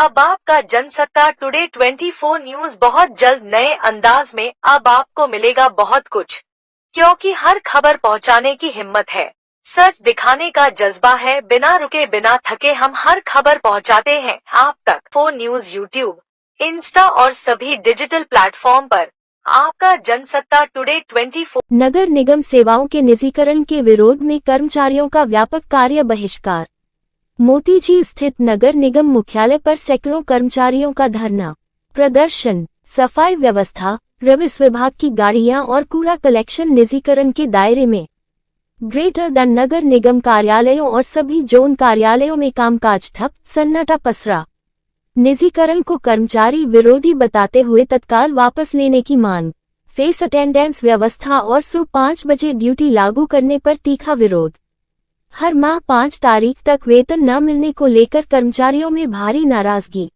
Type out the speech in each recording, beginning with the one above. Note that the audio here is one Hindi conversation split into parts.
अब आपका जनसत्ता टुडे 24 न्यूज बहुत जल्द नए अंदाज में। अब आपको मिलेगा बहुत कुछ, क्योंकि हर खबर पहुंचाने की हिम्मत है, सच दिखाने का जज्बा है। बिना रुके बिना थके हम हर खबर पहुंचाते हैं आप तक। फोन न्यूज यूट्यूब, इंस्टा और सभी डिजिटल प्लेटफॉर्म पर। आपका जनसत्ता टुडे 24। नगर निगम सेवाओं के निजीकरण के विरोध में कर्मचारियों का व्यापक कार्य बहिष्कार। मोतीझील स्थित नगर निगम मुख्यालय पर सैकड़ों कर्मचारियों का धरना प्रदर्शन। सफाई व्यवस्था, राजस्व विभाग की गाड़ियां और कूड़ा कलेक्शन निजीकरण के दायरे में। ग्रेटर दैन नगर निगम कार्यालयों और सभी जोन कार्यालयों में कामकाज ठप, सन्नाटा पसरा। निजीकरण को कर्मचारी विरोधी बताते हुए तत्काल वापस लेने की मांग। फेस अटेंडेंस व्यवस्था और सुबह 5 बजे ड्यूटी लागू करने पर तीखा विरोध। हर माह 5 तारीख तक वेतन न मिलने को लेकर कर्मचारियों में भारी नाराजगी।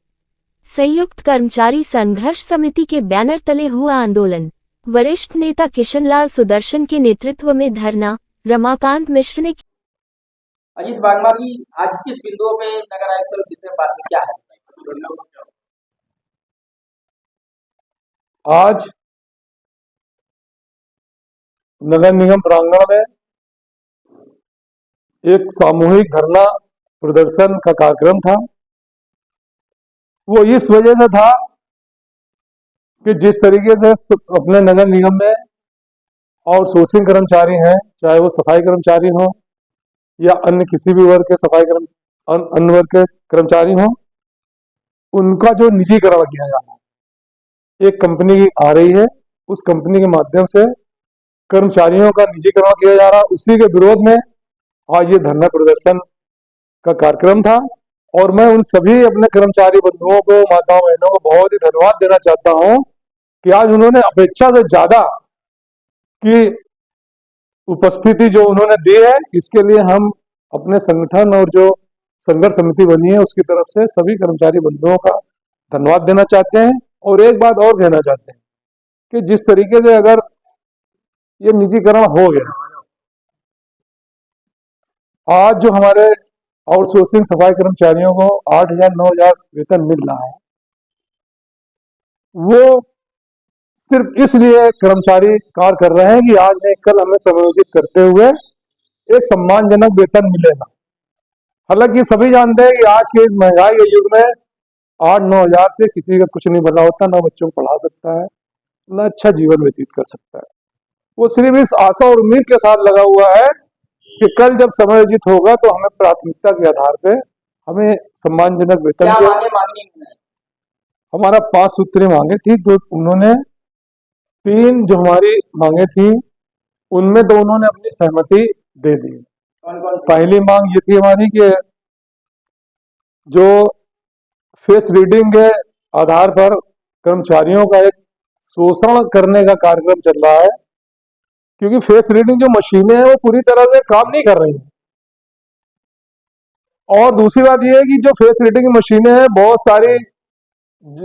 संयुक्त कर्मचारी संघर्ष समिति के बैनर तले हुआ आंदोलन। वरिष्ठ नेता किशनलाल सुदर्शन के नेतृत्व में धरना। रमाकांत मिश्र ने अजीत बागमारी आज किस बिंदुओं पे नगर आयुक्त विषय बात में क्या है? आज नगर निगम प्रांगण में एक सामूहिक धरना प्रदर्शन का कार्यक्रम था। वो इस वजह से था कि जिस तरीके से अपने नगर निगम में और सोर्सिंग कर्मचारी हैं, चाहे वो सफाई कर्मचारी हो या अन्य किसी भी वर्ग के अन्य वर्ग के कर्मचारी हो, उनका जो निजीकरण किया जा रहा है। एक कंपनी आ रही है, उस कंपनी के माध्यम से कर्मचारियों का निजीकरण किया जा रहा है। उसी के विरोध में आज ये धरना प्रदर्शन का कार्यक्रम था। और मैं उन सभी अपने कर्मचारी बंधुओं को, माताओं बहनों को बहुत ही धन्यवाद देना चाहता हूं कि आज उन्होंने अपेक्षा से ज्यादा की उपस्थिति जो उन्होंने दी है, इसके लिए हम अपने संगठन और जो संघर्ष समिति बनी है उसकी तरफ से सभी कर्मचारी बंधुओं का धन्यवाद देना चाहते हैं। और एक बात और कहना चाहते हैं कि जिस तरीके से अगर ये निजीकरण हो गया, आज जो हमारे आउटसोर्सिंग सफाई कर्मचारियों को 8,000 9,000 वेतन मिल रहा है, वो सिर्फ इसलिए कर्मचारी कार्य कर रहे हैं कि आज नहीं कल हमें समायोजित करते हुए एक सम्मानजनक वेतन मिलेगा। हालांकि सभी जानते हैं कि आज के इस महंगाई के युग में 8-9 हजार से किसी का कुछ नहीं बना होता, ना बच्चों को पढ़ा सकता है, ना अच्छा जीवन व्यतीत कर सकता है। वो सिर्फ इस आशा और उम्मीद के साथ लगा हुआ है कि कल जब समायोजित होगा तो हमें प्राथमिकता के आधार पे हमें सम्मानजनक वेतन के। हमारा 5 सूत्रीय मांगे थी, तो उन्होंने 3 जो हमारी मांगे थी उनमें तो उन्होंने अपनी सहमति दे दी। पहली मांग ये थी हमारी कि जो फेस रीडिंग के आधार पर कर्मचारियों का एक शोषण करने का कार्यक्रम चल रहा है, क्योंकि फेस रीडिंग जो मशीनें हैं वो पूरी तरह से काम नहीं कर रही हैं। और दूसरी बात ये है कि जो फेस रीडिंग की मशीनें हैं, बहुत सारी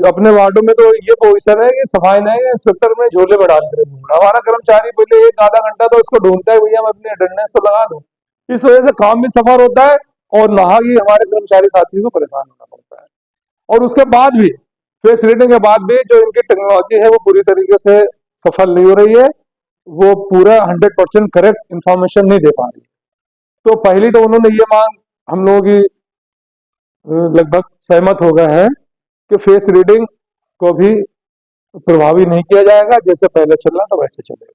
अपने वार्डों में तो ये पोजीशन है कि सफाई नहीं, इंस्पेक्टर में झोले में डाल कर हमारा कर्मचारी पहले 1-आधा घंटा तो इसको ढूंढता है, भैया मैं अपनी अटेंडेंस तो लगा दूं। इस वजह से काम भी सफर होता है और नहा ही हमारे कर्मचारी साथियों को परेशान होना पड़ता है। और उसके बाद भी फेस रीडिंग के बाद भी जो इनकी टेक्नोलॉजी है वो पूरी तरीके से सफल नहीं हो रही है, वो पूरा 100% करेक्ट इंफॉर्मेशन नहीं दे पा रही। तो पहली तो उन्होंने ये मांग हम लोगों की लगभग सहमत हो गए हैं कि फेस रीडिंग को भी प्रभावी नहीं किया जाएगा, जैसे पहले चल रहा था वैसे चलेगा।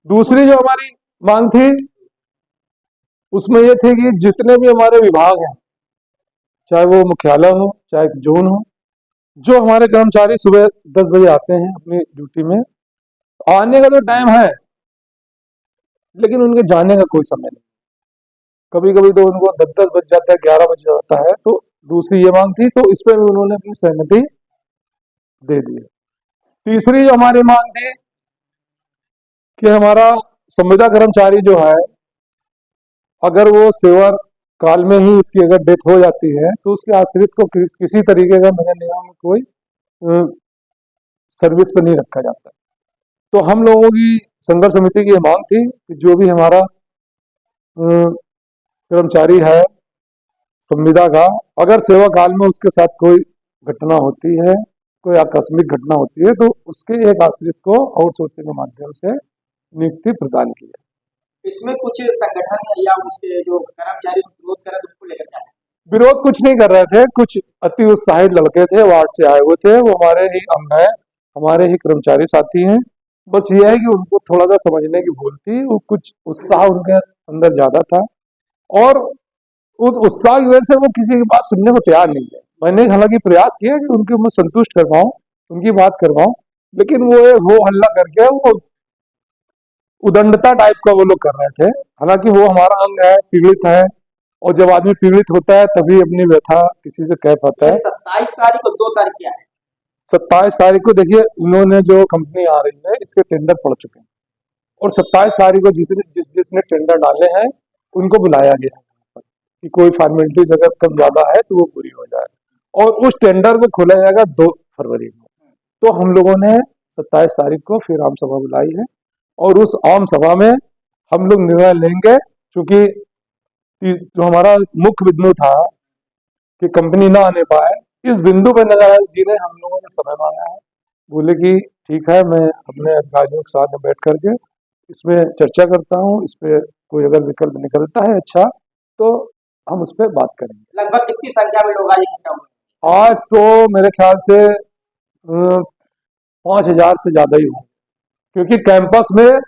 दूसरी जो हमारी मांग थी उसमें ये थी कि जितने भी हमारे विभाग हैं, चाहे वो मुख्यालय हो चाहे जोन हो, जो हमारे कर्मचारी सुबह 10 बजे आते हैं अपनी ड्यूटी में, आने का तो टाइम है लेकिन उनके जाने का कोई समय नहीं। कभी कभी तो उनको 10 बज जाता है, 11 बज जाता है। तो दूसरी ये मांग थी, तो इस पर भी उन्होंने अपनी सहमति दे दी। तीसरी जो हमारी मांग थी कि हमारा संविदा कर्मचारी जो है, अगर वो सेवा काल में ही उसकी अगर डेथ हो जाती है तो उसके आश्रित को किसी तरीके का नगर निगम में कोई सर्विस पर नहीं रखा जाता। तो हम लोगों की संघर्ष समिति की मांग थी कि जो भी हमारा कर्मचारी है संविदा का, अगर सेवा काल में उसके साथ कोई घटना होती है, कोई आकस्मिक घटना होती है, तो उसके एक आश्रित को आउटसोर्सिंग के माध्यम से नियुक्ति प्रदान की है। इसमें कुछ संगठन या उसके जो कर्मचारी विरोध कर रहे थे, उसको लेकर क्या है? विरोध कुछ नहीं कर रहे थे, कुछ अति उत्साहित लड़के थे, वार्ड से आए हुए थे, वो हमारे ही अंग है, हमारे ही कर्मचारी साथी हैं। बस ये है कि उनको थोड़ा सा समझने की भूल थी, वो कुछ उत्साह उनके अंदर ज्यादा था और उस उत्साह की वजह से वो किसी की बात सुनने को तैयार नहीं है। मैंने हालांकि प्रयास किया कि उनको मैं संतुष्ट कर पाऊं, उनकी बात कर पाऊं, लेकिन वो हो हल्ला करके वो उदंडता टाइप का वो लोग कर रहे थे। हालांकि वो हमारा अंग है, पीड़ित है, और जब आदमी पीड़ित होता है तभी अपनी व्यथा किसी से कह पाता है। 27 तारीख को 2 तारीख क्या है? 27 तारीख को देखिए, उन्होंने जो कंपनी आ रही है इसके टेंडर पड़ चुके हैं और 27 तारीख को जिसने टेंडर डाले हैं उनको बुलाया गया है कि कोई फॉर्मेलिटीज अगर कम ज्यादा है तो वो पूरी हो जाए, और उस टेंडर को खोला जाएगा 2 फरवरी को। तो हम लोगों ने 27 तारीख को फिर आम सभा बुलाई है और उस आम सभा में हम लोग निर्णय लेंगे, क्योंकि जो हमारा मुख्य बिंदु था कि कंपनी ना आने पाए, इस बिंदु पर नगर आयुक्त जी ने हम लोगों ने समय मांगा है। बोले कि ठीक है, मैं अपने अधिकारियों के साथ बैठ करके इसमें चर्चा करता हूँ, इस पे कोई अगर विकल्प निकलता है अच्छा तो हम उस पर बात करेंगे। लगभग कितनी संख्या में लोग आज इकट्ठा हुए? आज तो मेरे ख्याल से 5,000 से ज्यादा ही होंगे, क्योंकि कैंपस में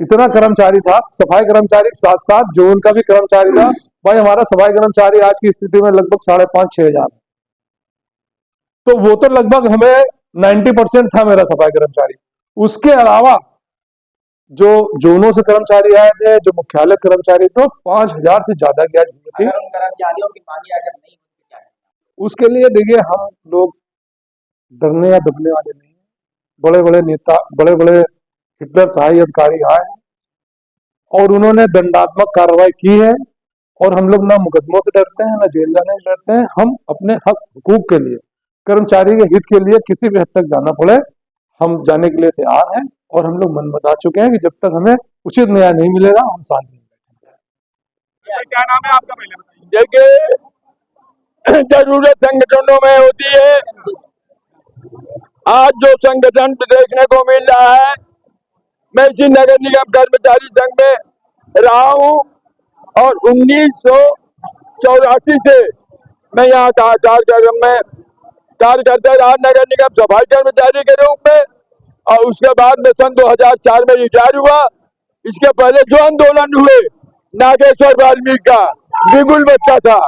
इतना कर्मचारी था, सफाई कर्मचारी के साथ साथ जो उनका भी कर्मचारी था। भाई हमारा सफाई कर्मचारी आज की स्थिति में लगभग 5,500-6 हजार, तो वो तो लगभग हमें 90% था मेरा सफाई कर्मचारी। उसके अलावा जो जोनों से कर्मचारी आए थे, जो मुख्यालय कर्मचारी, तो 5,000 से ज्यादा की आज भीड़ थी। अगर उन कर्मचारियों की मांगे अगर नहीं होती क्या है? उसके लिए देखिए, हम लोग डरने या दबने वाले नहीं हैं। बड़े बड़े नेता, बड़े बड़े हिटलर सहायक अधिकारी आए और उन्होंने दंडात्मक कार्रवाई की है, और हम लोग ना मुकदमों से डरते हैं, ना जेल जाने से डरते हैं। हम अपने हक हुकूक के लिए, कर्मचारी के हित के लिए किसी भी हद तक जाना पड़े, हम जाने के लिए तैयार हैं, और हम लोग मन बता चुके हैं कि जब तक हमें उचित न्याय नहीं मिलेगा हम शांत नहीं बैठेंगे। क्या नाम है आपका, पहले बताइए? देखिए, जरूरत संगठनों में होती है। आज जो संगठन देखने को मिल रहा है, मैं इसी नगर निगम कर्मचारी संघ में रहा हूँ और 1984 से मैं यहाँ कार्यक्रम में कार्य करता रहा, नगर निगम सफाई कर्मचारी के रूप में, और उसके बाद में सन 2004 में रिटायर हुआ। इसके पहले जो आंदोलन हुए, नागेश्वर वाल्मीकि का बिगुल बच्चा था,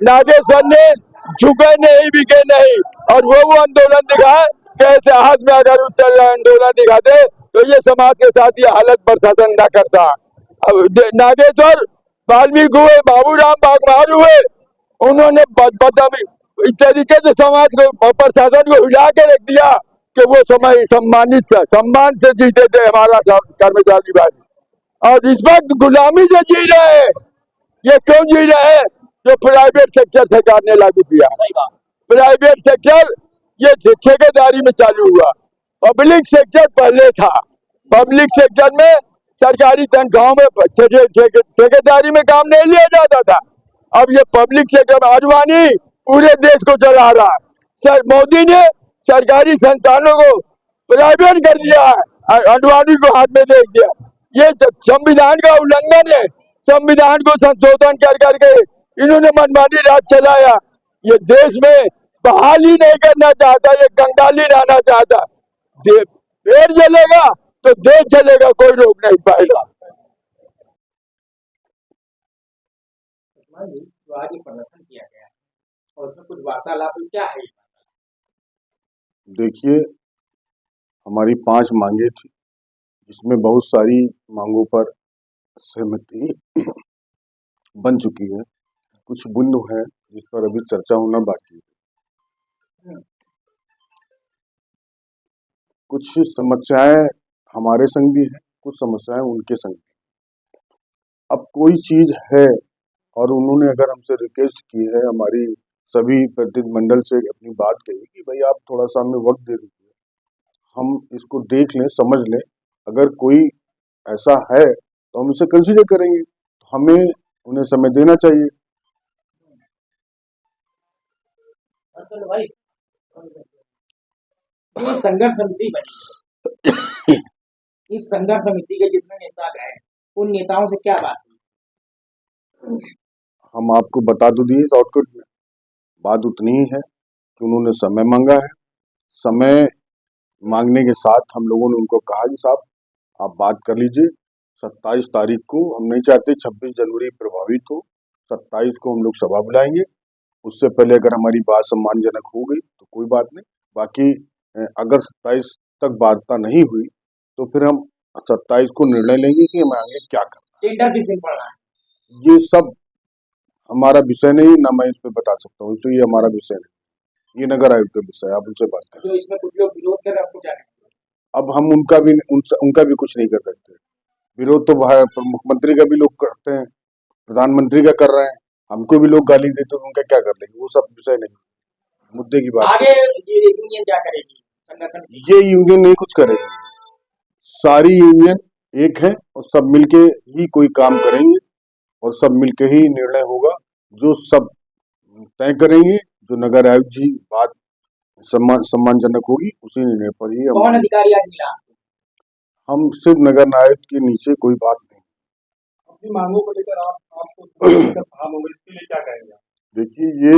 नागेश्वर ने झुके नहीं, बिके नहीं, और वो आंदोलन दिखाए कि इतिहास में अगर उत्तर आंदोलन दिखाते तो ये समाज के साथ ये हालत प्रशासन न करता। अब नागेश्वर वाल्मीकि हुए, बाबूराम बागमार हुए, उन्होंने इस तरीके से समाज को, प्रशासन को हिला के रख दिया कि वो समय सम्मानित था, सम्मान से जीते थे हमारा कर्मचारी भाई। और इस वक्त गुलामी से जी रहे हैं। ये क्यों जी रहे हैं? जो प्राइवेट सेक्टर सरकार ने लागू किया। प्राइवेट सेक्टर ये ठेकेदारी में चालू हुआ, पब्लिक सेक्टर पहले था। पब्लिक सेक्टर में सरकारी तनख्वाहों में ठेकेदारी में काम नहीं लिया जाता था। अब ये पब्लिक सेक्टर में आडवाणी पूरे देश को चला रहा है। सर मोदी ने सरकारी संस्थानों को प्राइवेट कर दिया है, आडवाणी को हाथ में दे दिया। ये संविधान का उल्लंघन है। संविधान को संशोधन कर करके इन्होंने मनमानी राज चलाया। ये देश में बहाली नहीं करना चाहता, ये कंगाली रहना चाहता। पेड़ जलेगा तो देश चलेगा, कोई रोक नहीं पाएगा। जो आज ये प्रदर्शन किया गया है और उसमें कुछ वार्तालाप, क्या है? देखिए, हमारी 5 मांगे थी, जिसमें बहुत सारी मांगों पर सहमति बन चुकी है। कुछ बिंदु है जिस पर अभी चर्चा होना बाकी है। कुछ समस्याएं हमारे संग भी है, कुछ समस्याएं उनके संग भी। अब कोई चीज है और उन्होंने अगर हमसे रिक्वेस्ट की है, हमारी सभी प्रतिनिधिमंडल से अपनी बात कही कि भाई आप थोड़ा सा हमें वक्त दे दीजिए, हम इसको देख लें, समझ लें, अगर कोई ऐसा है तो हम इसे कंसीडर करेंगे। हमें उन्हें समय देना चाहिए। चलो भाई, ये संघर्ष समिति बनी, इस संघर्ष समिति के जितने नेता गए उन नेताओं से क्या बात हुई? हम आपको बता तो दिए शॉर्टकट में, बात उतनी ही है कि उन्होंने समय मांगा है। समय मांगने के साथ हम लोगों ने उनको कहा कि साहब आप बात कर लीजिए, 27 तारीख को हम नहीं चाहते 26 जनवरी प्रभावित हो, 27 को हम लोग सभा बुलाएंगे। उससे पहले अगर हमारी बात सम्मानजनक हो गई तो कोई बात नहीं, बाकी अगर 27 तक वार्ता नहीं हुई तो फिर हम 27 को निर्णय लेंगे कि हमें आगे क्या करना टेंडर किस दिन पड़ना है? है। ये सब हमारा विषय नहीं, ना मैं इस पे बता सकता हूँ, इसलिए ये हमारा विषय नहीं, ये नगर आयुक्त का विषय है, आप उनसे बात करें। जो इसमें कुछ लोग विरोध कर रहे हैं, आपको क्या कहेंगे? अब हम उनका भी कुछ नहीं कर सकते। विरोध तो मुख्यमंत्री का भी लोग करते हैं, प्रधानमंत्री का कर रहे हैं, हमको भी लोग गाली देते तो उनका क्या कर लेंगे, वो सब विषय नहीं, मुद्दे की बात आगे ये यूनियन क्या करेगी? संगठन ये यूनियन नहीं कुछ करेगी, सारी यूनियन एक है और सब मिलके ही कोई काम करेंगे और सब मिलके ही निर्णय होगा, जो सब तय करेंगे, जो नगर आयुक्त जी बात सम्मानजनक होगी उसी निर्णय पर ही कौन अधिकारी आज मिला? हम सिर्फ नगर आयुक्त के नीचे कोई बात नहीं। अपनी मांगों को लेकर आपको काम होगा, इसके लिए क्या कहेंगे? देखिए, ये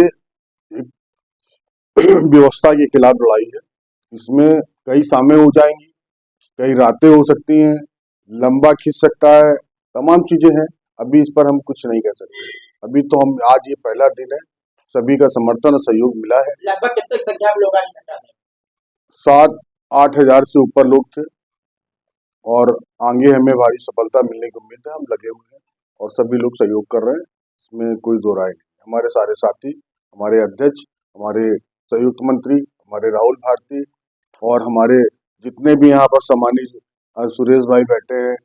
एक व्यवस्था के खिलाफ लड़ाई है, इसमें कई शामें हो जाएंगी, कई रातें हो सकती हैं, लंबा खिंच सकता है, तमाम चीजें हैं। अभी इस पर हम कुछ नहीं कह सकते। अभी तो हम आज ये पहला दिन है, सभी का समर्थन और सहयोग मिला है। लगभग कितनी संख्या में लोग आज इकट्ठा थे? 7-8 हजार से ऊपर लोग थे और आगे हमें भारी सफलता मिलने की उम्मीद है। हम लगे हुए हैं और सभी लोग सहयोग कर रहे हैं, इसमें कोई दो राय नहीं। हमारे सारे साथी, हमारे अध्यक्ष, हमारे संयुक्त मंत्री, हमारे राहुल भारती और हमारे जितने भी यहाँ पर सम्मानित सुरेश भाई बैठे हैं,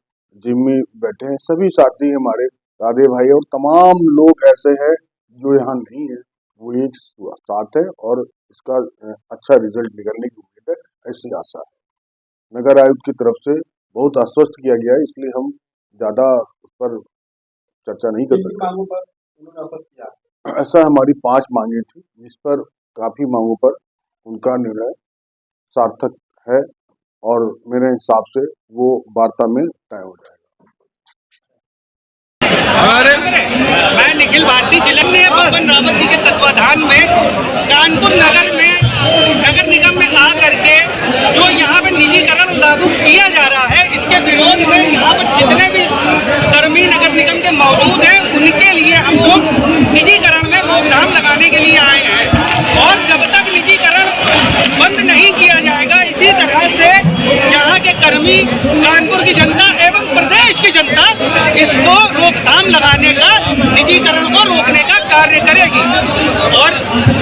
जिम्मी बैठे हैं, सभी साथी हमारे राधे भाई और तमाम लोग ऐसे हैं जो यहाँ नहीं है, वो एक साथ है और इसका अच्छा रिजल्ट निकलने की उम्मीद है, ऐसी आशा है। नगर आयुक्त की तरफ से बहुत आश्वस्त किया गया है, इसलिए हम ज़्यादा उस पर चर्चा नहीं कर सकते। ऐसा हमारी 5 मांगे थी, जिस पर काफ़ी मांगों पर उनका निर्णय सार्थक है और मेरे हिसाब से वो वार्ता में तय हो जाएगा। मैं निखिल भारती जिला में पवन रावत जी के तत्वाधान में कानपुर नगर निगम में आ करके जो यहाँ पे निजीकरण लागू किया जा रहा है, इसके विरोध में यहाँ पर जितने भी कर्मी नगर निगम के मौजूद हैं उनके लिए हम लोग निजीकरण में रोकथाम लगाने के लिए आए हैं और जब तक निजीकरण बंद नहीं किया जाएगा, इसी तरह से यहाँ के कर्मी, कानपुर की जनता एवं प्रदेश की जनता इसको रोकथाम लगाने का, निजीकरण को रोकने का कार्य करेगी और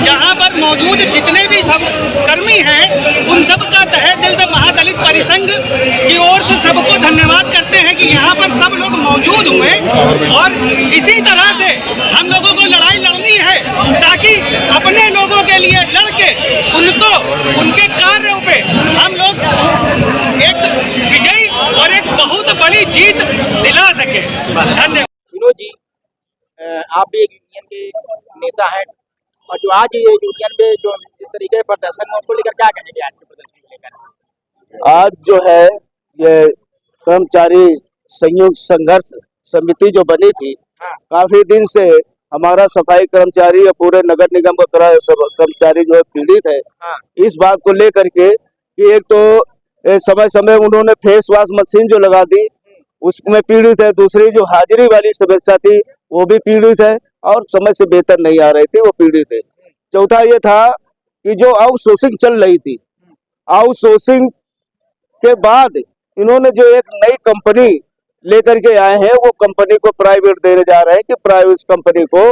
यहाँ पर मौजूद जितने भी सब कर्मी हैं उन सब का तहे दिल से महादलित परिसंघ की ओर से सबको धन्यवाद करते हैं कि यहाँ पर सब लोग मौजूद हुए और इसी तरह से हम लोगों को लड़ाई लड़नी है ताकि अपने लोगों के लिए लड़के उनको उनके कार्यों पे हम लोग एक विजयी और एक बहुत बड़ी जीत दिला सके। धन्यवाद। विनोद जी, आप भी एक यूनियन के नेता हैं और जो आज ये यूनियन में जो जिस तरीके का प्रदर्शन है उसको लेकर क्या कहेंगे? आज के प्रदर्शन को लेकर आज जो है ये कर्मचारी संयुक्त संघर्ष समिति जो बनी थी, काफी दिन से हमारा सफाई कर्मचारी और पूरे नगर निगम का कर्मचारी जो है पीड़ित है। इस बात को लेकर के कि एक तो समय समय उन्होंने फेस वॉश मशीन जो लगा दी उसमें पीड़ित है, दूसरी जो हाजिरी वाली समस्या थी वो भी पीड़ित है और समय से वेतन नहीं आ रही थी, वो पीड़ित है। चौथा ये था कि जो आउटसोर्सिंग चल रही थी, आउटसोर्सिंग के बाद इन्होंने जो एक नई कंपनी लेकर के आए हैं वो कंपनी को प्राइवेट देने जा रहे हैं कि प्राइवेट कंपनी को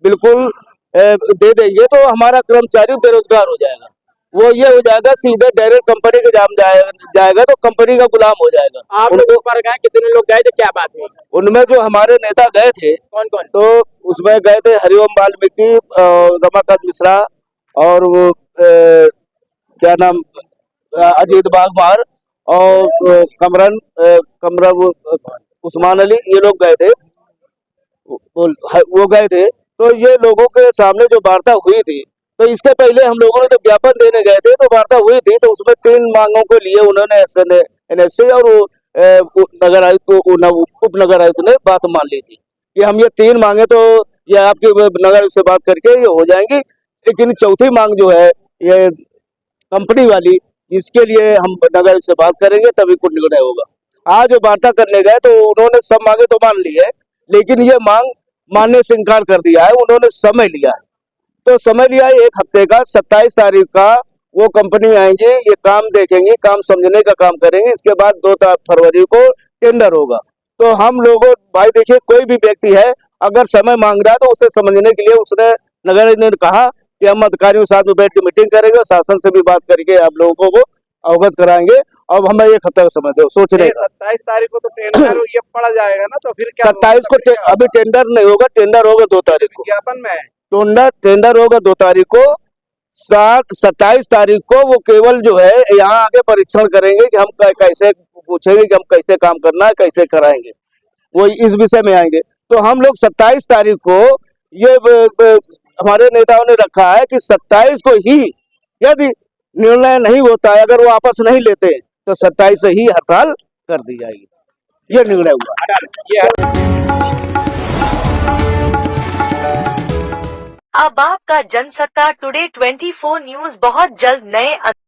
बिल्कुल दे देंगे तो हमारा कर्मचारी बेरोजगार हो जाएगा। वो ये हो जाएगा सीधे डायरेक्ट कंपनी के जाम जाएगा तो कंपनी का गुलाम हो जाएगा। आप लोग पर गए, कितने लोग गए थे, क्या बात हुई? उनमें जो हमारे नेता गए थे, कौन कौन? तो उसमें गए थे हरिओम वाल्मीकि, रमाकांत मिश्रा और वो क्या नाम अजीत बागमार और कमरन उस्मान अली, ये लोग गए थे, वो गए थे। तो ये लोगों के सामने जो वार्ता हुई थी तो इसके पहले हम लोगों ने तो ज्ञापन देने गए थे, तो वार्ता हुई थी, तो उसमें 3 मांगों को लिए उन्होंने NSA और नगर आयुक्त को उप नगर आयुक्त ने बात मान ली थी कि हम ये 3 मांगे तो ये आपके नगर आयुक्त से बात करके ये हो जाएंगी, लेकिन चौथी मांग जो है ये कंपनी वाली, इसके लिए हम नगर आयुक्त से बात करेंगे तभी कुछ निर्णय होगा। आज जो वार्ता करने गए तो उन्होंने सब मांगे तो मान ली है, लेकिन ये मांग मानने से इनकार कर दिया है। उन्होंने समय लिया है, तो समय लिया है 1 हफ्ते का। 27 तारीख का वो कंपनी आएंगे, ये काम देखेंगे, काम समझने का काम करेंगे। इसके बाद 2 फरवरी को टेंडर होगा। तो हम लोगों भाई देखिए, कोई भी व्यक्ति है अगर समय मांग रहा है तो उसे समझने के लिए उसने नगर ने कहा कि हम अधिकारियों के साथ में बैठ के मीटिंग करेंगे और शासन से भी बात करके आप लोगों को अवगत कराएंगे। अब हमें 1 हफ्ते का समय दो सोचने का। 27 तारीख को तो टेंडर ये पड़ा जाएगा ना, तो फिर क्या 27 को अभी टेंडर नहीं होगा, टेंडर होगा 2 तारीख को। विज्ञापन में टेंडर होगा 2 तारीख को। 27 तारीख को वो केवल जो है यहाँ आके परीक्षण करेंगे कि हम कैसे, पूछेंगे कि हम कैसे काम करना है, कैसे कराएंगे, वो इस विषय में आएंगे। तो हम लोग 27 तारीख को ये हमारे नेताओं ने रखा है कि 27 को ही यदि निर्णय नहीं होता है, अगर वो वापस नहीं लेते तो 27 से ही हड़ताल कर दी जाएगी। ये निर्णय हुआ। अब आपका जनसत्ता टुडे 24 न्यूज बहुत जल्द नए